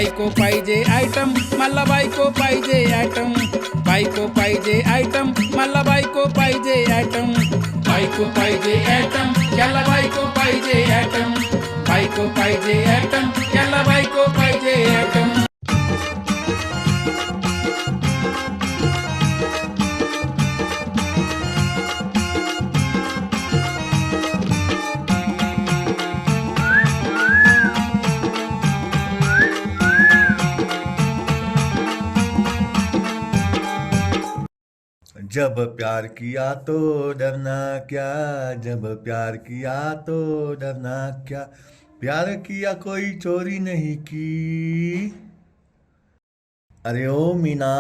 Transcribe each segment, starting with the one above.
बायको पाहिजे आयटम मला बायको पाहिजे आयटम बायको पाहिजे आयटम मला बायको पाहिजे आयटम बायको पाहिजे आयटम याला बायको पाहिजे आयटम बायको पाहिजे आयटम याला बायको पाहिजे आयटम जब प्यार किया तो डरना क्या, जब प्यार किया तो डरना क्या, प्यार किया कोई चोरी नहीं की। अरे ओ मीना,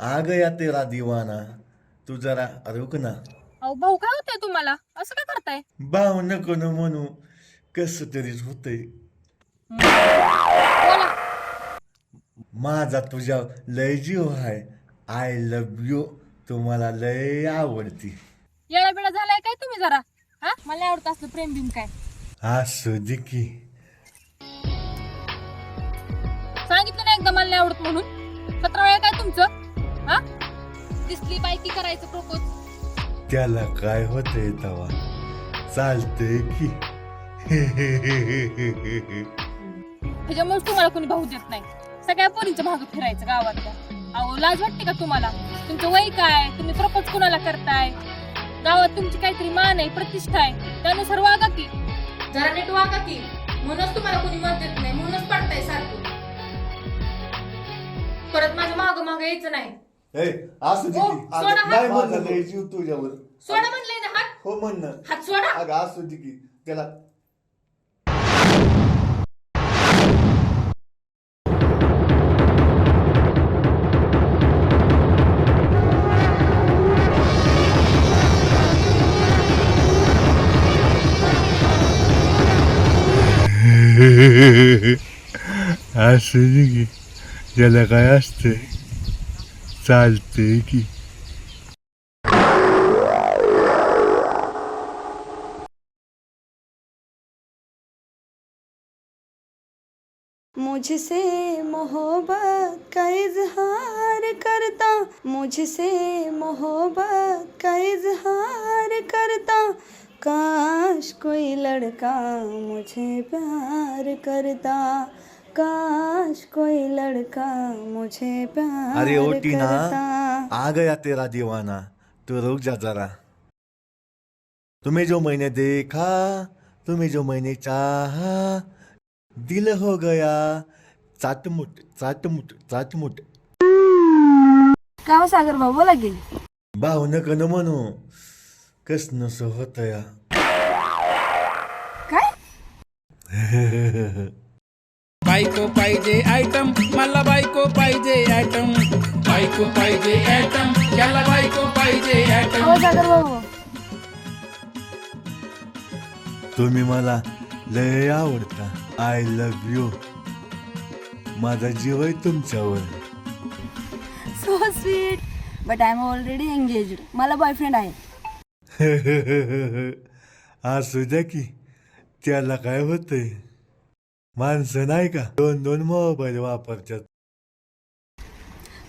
आ गया तेरा दीवाना, तू जरा रुक ना। अहो भाऊ, काय होतंय तुम्हाला? असं काय करताय? भाऊ नको न म्हणू, कस तरीच होतंय बोला. माझा तुझ्या लय जीव आहे. आय लव्ह यू, तुम्हाला लय आवडती. येळा बिळा झालाय काय तुम्ही जरा? हा, मला नाही आवडत असलं प्रेम बिम काय. असू दे की. सांगितलं ना एकदा मला नाही आवडत म्हणून. 17 वेळा काय तुमचं? हा, दिसली बायकी करायचं प्रपोज. त्याला काय होतंय तवा, चालतंय की. ह्याच्यामुळे तुम्हाला कोणी भाऊ देत नाही. सगळ्या पोरींच्या भाग फिरायचं गावातल्या. अहो, लाज वाटते का तुम्हाला? तुमचं वय काय? तुम्ही प्रपोज कुणाला करताय? गावात तुमची काहीतरी मान आहे, प्रतिष्ठा आहे, त्यानुसार वागा की. जरा नीट वागा की. म्हणूनच तुम्हाला कोणी मत देत नाही, म्हणूनच पडताय सारखं. परत माझ्या माग माग यायचं नाही. असू दे हो, की. सोडा हात. नाही म्हणलं लय जीव तुझ्यावर. सोडा म्हणलंय ना हात. हो म्हणणं. हात सोडा. अगं असू दे की. त्याला असू दे की. त्याला काय असतंय, चालतंय की. मुझसे मोहब्बत का इजहार करता, मुझसे मोहब्बत का इजहार करता, काश कोई लड़का मुझे प्यार करता, काश कोई लड़का मुझे प्यार अरे ओ टीना, करता. आ गया तेरा दीवाना, तू रुक जा जरा. तुम्हें जो मैंने देखा, तुम्हें जो मैंने चाहा, दिल हो गया चाटमुट चाटमुट चाटमुट. का हो सागर भाऊ, बोला की. भाऊ नका न म्हणू, कस नस होत या. काय? बायको पाहिजे आयटम मला बायको पाहिजे आयटम बायको पाहिजे आयटम याला बायको पाहिजे आयटम. हो सागर भाऊ, तुम्ही मला लय आवडता. I love you. माझा जीव आहे तुमच्यावर. So sweet, but I am already engaged. मला बॉयफ्रेंड आहे. असू द्या की. त्याला काय होतंय, माणसं नाही का 2-2 मोबाईल वापरतात.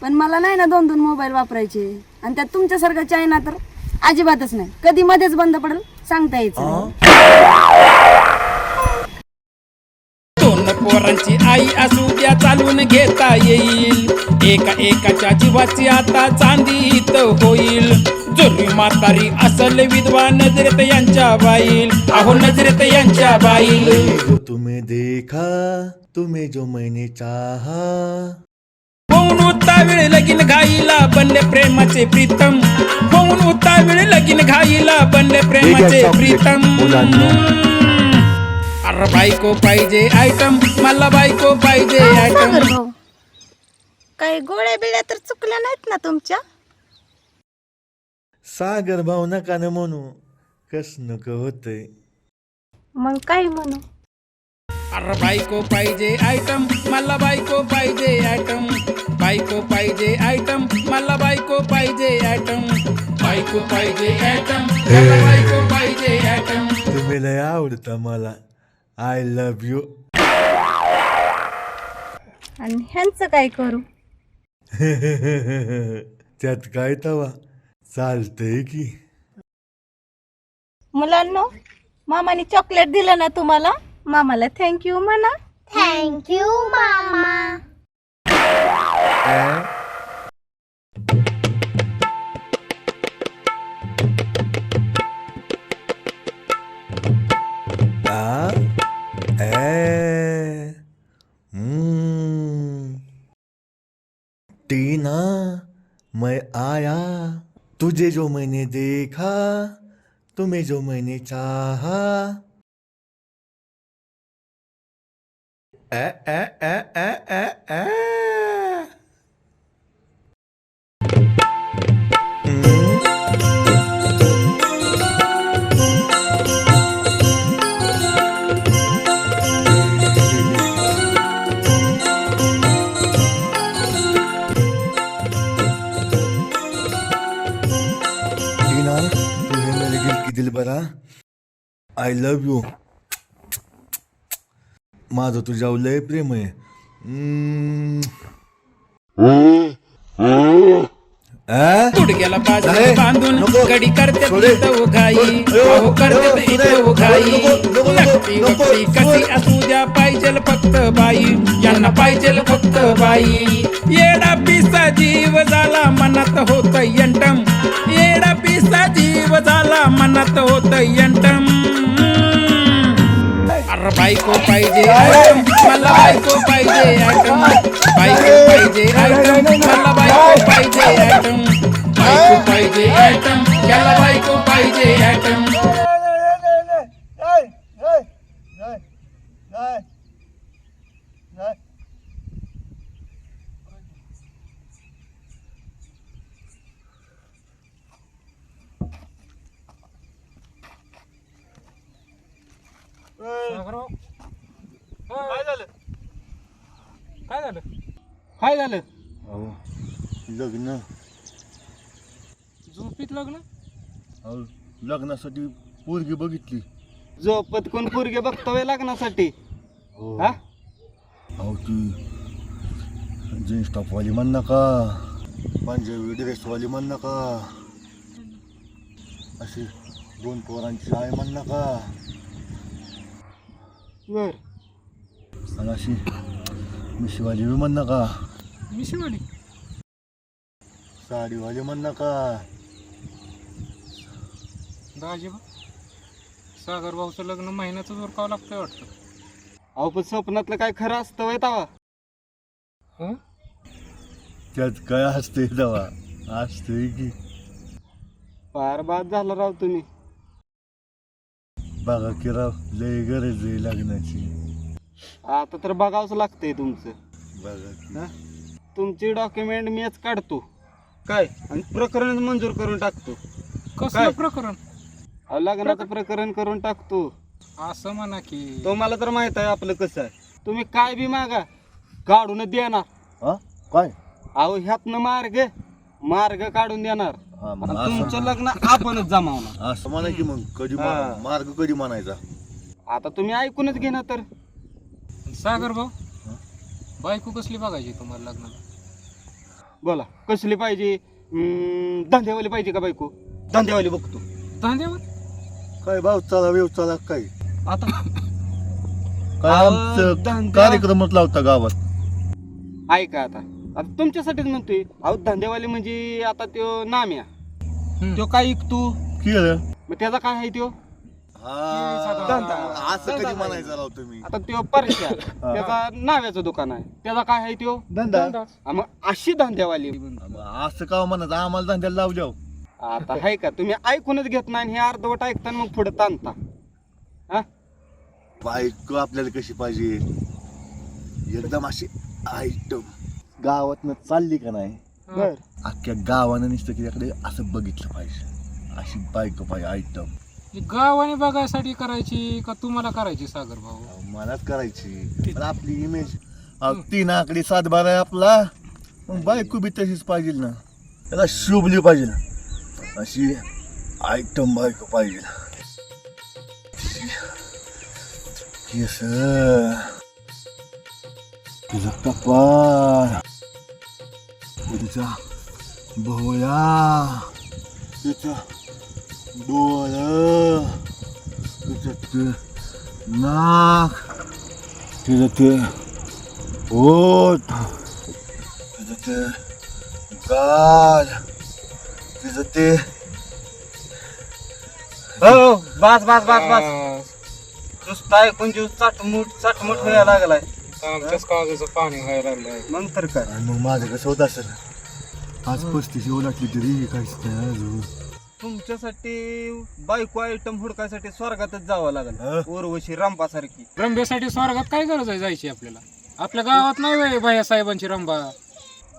पण मला नाही ना 2-2 मोबाईल वापरायचे. आणि त्यात तुमच्यासारखा चायना तर अजिबातच नाही. कधी मध्येच बंद पडेल सांगता यायचं नाही. दोन पोरांची आई असू द्या चालून घेता येईल. एका एकाच्या जीवाची आता चांदीत होईल. जुनी म्हातारी असल विधवा नजरेत यांच्या बाईल. अहो नजरेत यांच्या बाईल. जो तुम्हें देखा, तुम्हें जो मैंने चाहा, होऊन उतावीळ लगीन घाईला बनले प्रेमाचे प्रीतम. होऊन उतावीळ लगीन घाईला बनले प्रेमाचे प्रीतम. अरे बायको पाहिजे आयटम मला बायको पाहिजे आयटम. सागर भाऊ, काही गोळ्या बिळ्या तर चुकल्या नाहीत ना तुमच्या? सागर भाऊ नका न म्हणू, कस नको होतंय. मग काय म्हणू? अरे बायको पाहिजे आयटम मला बायको पाहिजे आयटम बायको पाहिजे आयटम मला बायको पाहिजे आयटम बायको पाहिजे आयटम मला बायको पाहिजे आयटम. तुम्ही लय आवडता मला. I love you. आणि ह्यांचं काय करू? त्यात काय तवा चालतंय की. मुलांनो, मामाने चॉकलेट दिलं ना तुम्हाला, मामाला थँक्यू म्हणा. थँक्यू मामा. आ? आ? ए? टीना, मैं आया, तुझे जो मैंने देखा, तुम्हें जो मैंने चाहा. ए ए ए ए ए ए. टीना, तू है मेरे दिल की दिलबरा. I love you. माझं तुझ्यावर लय प्रेम आहे. गुडघ्याला बाजू अरे, बांधून नको. गडी करते सोडे. इथं उघाई, अहो करते इथं उघाई. नक्की वक्ती कशी असू द्या, पाहिजेल फक्त बाई, यांना पाहिजेल फक्त बाई. येडा पिसा जीव झाला मनात होत यंटम, येडा पिसा जीव झाला मनात होत यंटम. अरे बायको पाहिजे आयटम, मला बायको पाहिजे आयटम, बायको पाहिजे आयटम, मला बायको पाहिजे आयटम, बायको पाहिजे आयटम, याला बायको पाहिजे आयटम. काय झालं? अहो लग्न, झोपीत लग्न? अहो लग्नासाठी पोरगी बघितली. झोपत कोण पोरगे बघतोय लग्नासाठी? हो. हा? अहो ती जीन्स टॉपवाली म्हण नका, पंजाबी ड्रेसवाली म्हण नका, अशी 2 पोरांची आई म्हण नका, बर. आणि अशी मिशीवाली बी म्हण नका, मिशीवाली? साडीवाली म्हण नका. दाजीबा, सागर भाऊचं लग्न महिन्याचं उरकावं लागतंय वाटतं. अहो पण स्वप्नातलं काय खरं असतं वय तवा? त्यात काय असते दवा असते की. फार बाद झाला राव तुम्ही. बघा की राव, लय गरज आहे लग्नाची. आता तर बघावंच लागतंय तुमचं. बघा की. हा? तुमची डॉक्युमेंट मीच काढतो काय, आणि प्रकरण मंजूर करून टाकतो. कसलं प्रकरण? अहो, लग्नाचं प्रकरण करून टाकतो. असं म्हणा की. तुम्हाला तर माहित आहे आपलं कसं आहे. तुम्ही काय बी मागा, काढून देणार. हा काय? अहो ह्यातनं मार्ग काढून देणार. हा, मग आणि असं तुमचं लग्न आपणच जमावणार. असं म्हणा की मग कधी हा. मार्ग कधी म्हणायचा? आता तुम्ही ऐकूनच घेणार तर. सागर भाऊ, बायको कसली बघायची तुम्हाला लग्नाला? बोला कसली पाहिजे? धंद्यावाली पाहिजे का बायको? धंद्यावाली बघतो. धंद्यावर? काय भाव चला वेव चला काय आता काय आमचं धंद्या- कार्यक्रमच लावता गावात. ऐका आता तुमच्यासाठीच म्हणतोय. अहो धंद्यावाली म्हणजे आता त्यो नाम्या, त्यो काय ऐकतो केलं मग त्याचा काय आहे त्यो? धंदा. असं कधी म्हणायचं राव तुम्ही? आता त्यो परश्या, त्याचा नाव्याचं दुकान आहे, त्याचा काय आहे त्यो? धंदा. हा, मग अशी धंद्यावाली. असं का म्हणायचं? आम्हाला धंद्याला लावल्याव. आता आहे का तुम्ही ऐकूनच घेत नाही, हे अर्धवट ऐकता मग पुढे ताणता. हा? बायको आपल्याला कशी पाहिजे? एकदम अशी आयटम गावातनं चालली का नाही, बर. अख्ख्या गावानं नुसतं तिच्याकडे असं बघितलं पाहिजे. अशी बायको पाहिजे आयटम. गावाने बघायसाठी करायची का तुम्हाला करायची सागर भाऊ? मलाच करायची. पण आपली इमेज 3 आकडी 7 बारा आहे आपला. मग बायको बी तशीच पाहिजे ना, त्याला शोभली पाहिजे ना, अशी आयटम बायको पाहिजे. केस तुझा कपाळ, तुझा भोळा, तुझं डोळ, तुझं ते नाक, तुझं ते ओठ, तुझं ते गाल, तुझं ते हो बस बस बस बस नुसतं ऐकून जीव चाटमुट व्हायला लागलाय. आमच्याच काळजाचं पाणी व्हायला लागलंय. मग तर काय आणि मग माझं कसं होत असेल आज 35 ओलाटली तरी काहीच नाही अजून. तुमच्यासाठी बायको आयटम हुडकायसाठी स्वर्गातच जावं लागलं. उर्वशी रंभासारखी. रंभेसाठी स्वर्गात काय गरज आहे जायची आपल्याला? आपल्या गावात नाही वय भैया साहेबांची रंभा.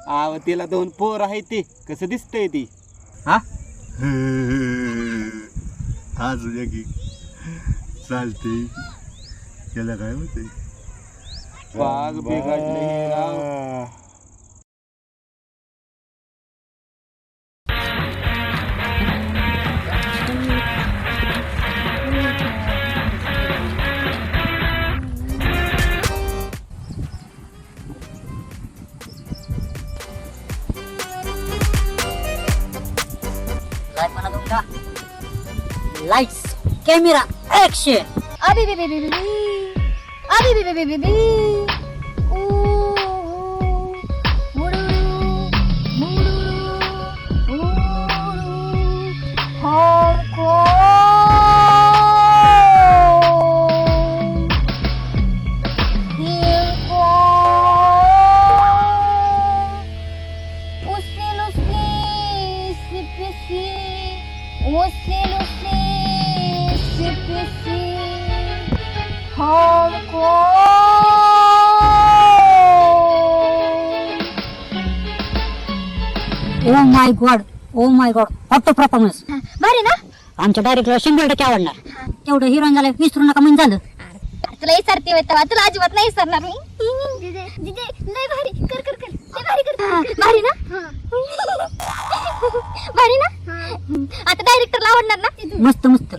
आव तिला 2 पोर आहे ती कसं दिसतंय ती हा अजून की चालते त्याला काय होते. वाघ बिघडले हे राव. Lights camera action. अबे बे बे बे बे अबे बे बे बे बे बे ऊ हमको oh my God hot performance. भारी ना. आमच्या डायरेक्टरला 100% आवडणार. तेवढं हिरोईन झालं विसरू नका म्हणजे झालं. तुला विसरते होय तेव्हा, तुला अजिबात नाही विसरणार मी. लय भारी कर कर कर लय भारी कर. भारी ना. भारी ना. आता डायरेक्टरला आवडणार ना. मस्त मस्त.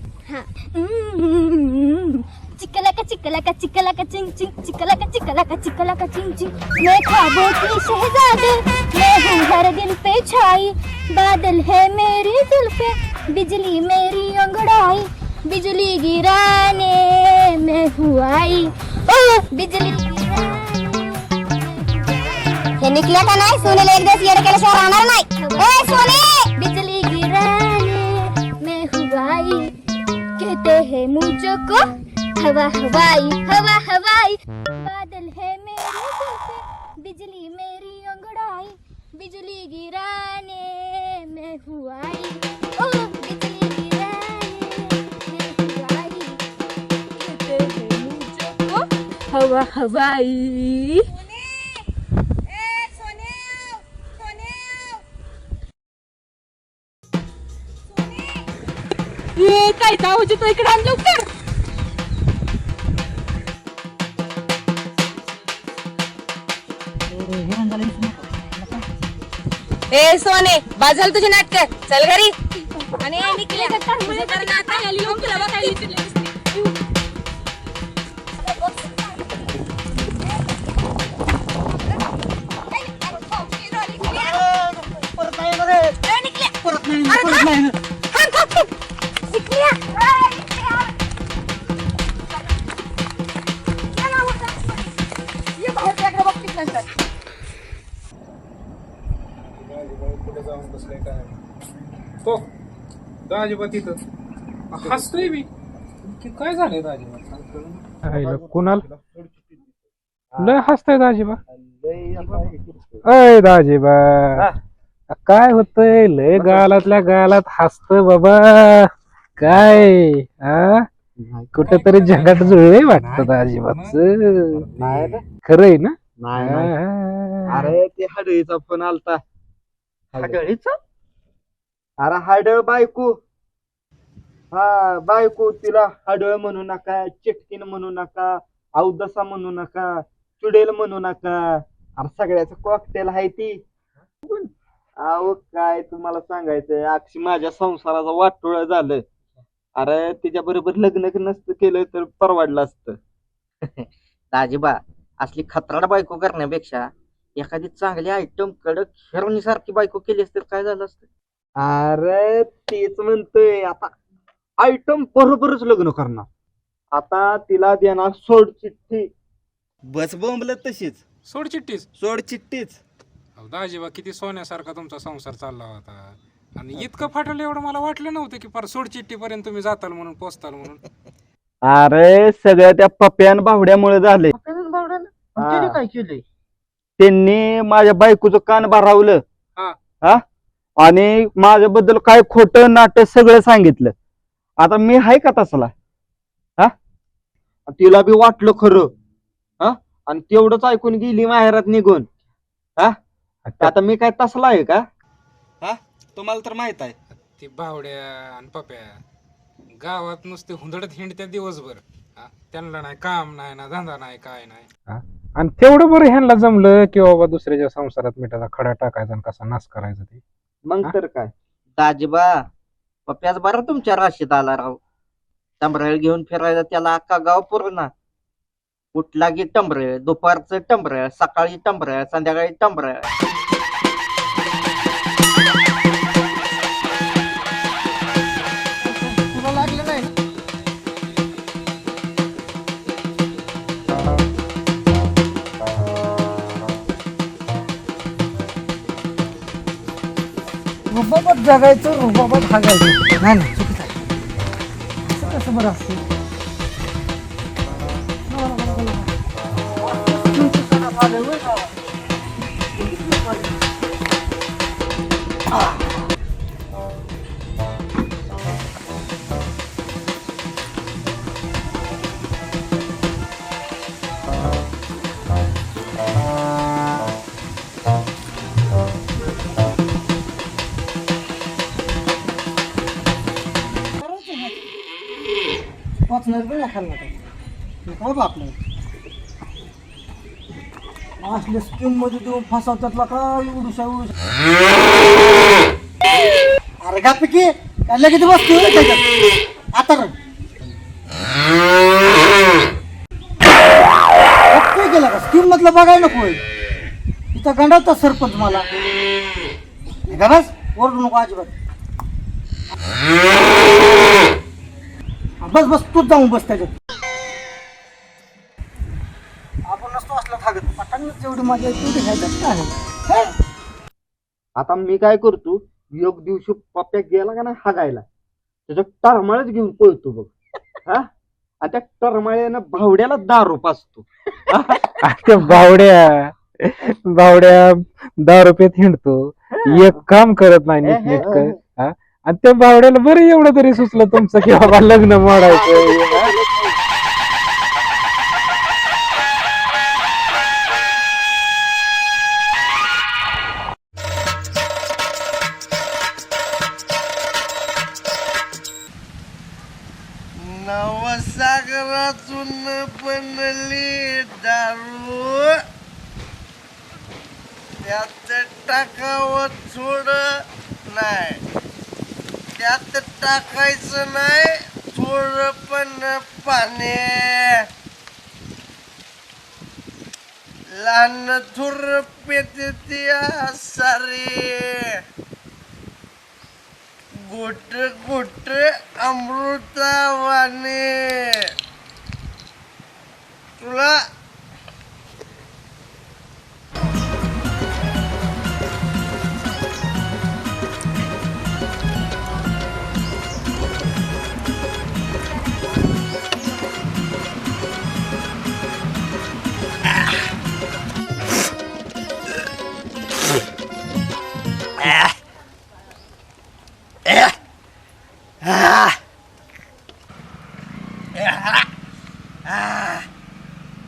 चिकलका चिकलका चिकलका चिंग चिंग चिकलका चिकलका चिकलका चिंग चिंग. मैं ख्वाबों की शहजादी, मैं हूँ हर दिल पे छाई. बादल है मेरी जुल्फे, बिजली मेरी अंगड़ाई. बिजली गिराने मैं हूँ आई. ओ बिजली हे निकल्या का नाही? सोनेला एक दिवस येडं केल्याशिवाय राहणार नाही. ए सोने. बिजली गिराने मैं हूँ आई. कहते हैं मुझको हवा हवाई हवा हवाई. बादल है मेरे दिल पे, बिजली मेरी अंगड़ाई. बिजली गिराने मैं हूँ आई. ओ बिजली गिराने मैं हूँ आई. कहते हैं मुझको हवा हवाई. काय आवाज येतो इकडे आण लवकर. ए सोने बाजल तुझे नाटक चल घरी. आणि तो दाजीबा तिथं हसतोय मी. काय झालंय दाजीबा? कुणाला लय हसतोय दाजीबा? अय दाजीबा काय होतंय? लय गालातल्या गालात हसतोय बाबा. काय कुठेतरी जगात जुळलंय वाटतं दाजीबाच. खरंय ना? अरे ते हाडळीचा फोन आलता. हाडळीचा? अरे हाडळ बायको. हा बायको. तिला हाडळ म्हणू नका, चिटकीन म्हणू नका, अवदसा म्हणू नका, चुडेल म्हणू नका. अरे सगळ्याच कॉकटेल आहे ती. अहो काय तुम्हाला सांगायचंय, अक्षी माझ्या संसाराचा वाटोळा झालं. अरे तिच्या बरोबर लग्न नसतं केलं तर परवडलं असतं. दाजीबा असली खतराड बायको करण्यापेक्षा एखादी चांगली आयटम कडक हिरोनीसारखी बायको केली असते तर काय झालं असतं. अरे तेच म्हणतोय आता आयटम बरोबरच लग्न करणार. आता तिला देणार सोड चिठ्ठी. बस बोंबलत तशीच सोड चिठ्ठीच. सोड चिठ्ठीच. अहो दाजीबा किती सोन्यासारखा तुमचा संसार चालला होता आणि इतकं फाटलं एवढं मला वाटलं नव्हतं की फार सोड चिठ्ठीपर्यंत तुम्ही जाताल म्हणून पोचताल म्हणून. अरे सगळं त्या पप्यान बावड्यामुळे झाले. काय केलंय त्यांनी माझ्या बायकोचं कान भरावलं. हा. हा आणि माझ्याबद्दल काय खोटं नाटक सगळं सांगितलं. आता मी हाय का तसला. हा तिला बी वाटलं खरं. हा आणि तेवढंच ऐकून गेली माहेरात निघून. हा आता मी काय तसला आहे का. हा तुम्हाला तर माहित आहे. ती बावड्या आणि पप्या गावात नुसते हुंदडत हिंडत्या दिवसभर. त्यांना नाही काम नाही ना धंदा नाही काय नाही. आणि तेवढं बरं ह्यांना जमलं की बाबा दुसऱ्याच्या संसारात मिठाचा खडा टाकायचा आणि कसा नाश करायचा ते. मग तर काय दाजीबा पप्याच बरं तुमच्या राशीत आला राव. टंबरेळ घेऊन फिरायला त्याला अख्खा गाव पूर्ण. उठला की टंबरेळ, दुपारचं टंबरेळ, सकाळी टंबरेळ, संध्याकाळी टंबरेळ. तुला लागलं नाही. रुबाबात जगायचं रुबाबात हागायचं. नाही नाही चुकीचं आहे. असं कसं बरं असतं. वाचणार पण नाही खाल्ला काय बापलं. असल्या स्कीम मध्ये देऊन फसवतात का उडूसा अरे का पिकी काय लगेच बसतो आता गेला का स्कीम मधलं बघाय नको. इथं गंडावता सरपंच मला बस ओरडू नको अजिबात. बस बस तूच जाऊन बस त्याच्यात. आपण नसतो असला थागत पटांनी जेवढी माझ्या तेवढी खायचं आहे. आता मी काय करतो योग दिवशी पप्प्या गेला का ना हागायला त्याच्या टरमाळच घेऊन पळतो बघ. हा आणि त्या टरमाळ्यानं भावड्याला दारू पाजतो. त्या बावड्या 10 रुपयात हिंडतो. एक काम करत नाही नीटनेटकं. आणि त्या बावड्याला बरं एवढं तरी सुचलं तुमचं की बाबा लग्न मोडायचं. नवसागरातून बनली दारू त्यात टाकावं थोड नाही. त्यात टाकायचं नाही थोडं पण पाणी. लहान थुर पेते सारी गोट गोट अमृतावाने. तुला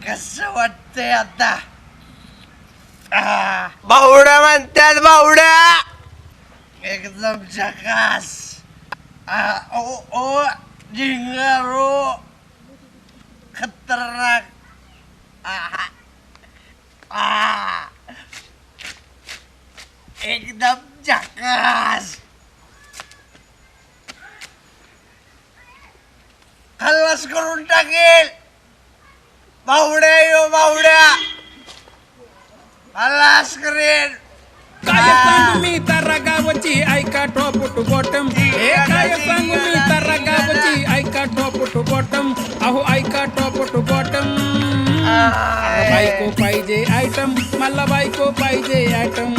कसं वाटतंय आता. बावड्या म्हणतात बावड्या एकदम झकास. ओ झिंगारो खतरनाक. एकदम झकास. खल्लास करून टाकेल बावड्या यो बावड्या. काय सांगू मी तारा गावची ऐका टॉप टू बॉटम हे काय सांगू मी तारा गावची ऐका टॉप टू बॉटम अहो ऐका टॉप टू बॉटम बायको पाहिजे आयटम मला बायको पाहिजे आयटम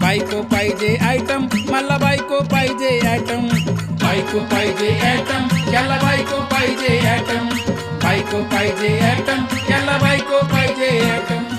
बायको पाहिजे आयटम मला बायको पाहिजे आयटम बायको पाहिजे आयटम याला बायको पाहिजे आयटम बायको पाहिजे आयटम याला बायको पाहिजे आयटम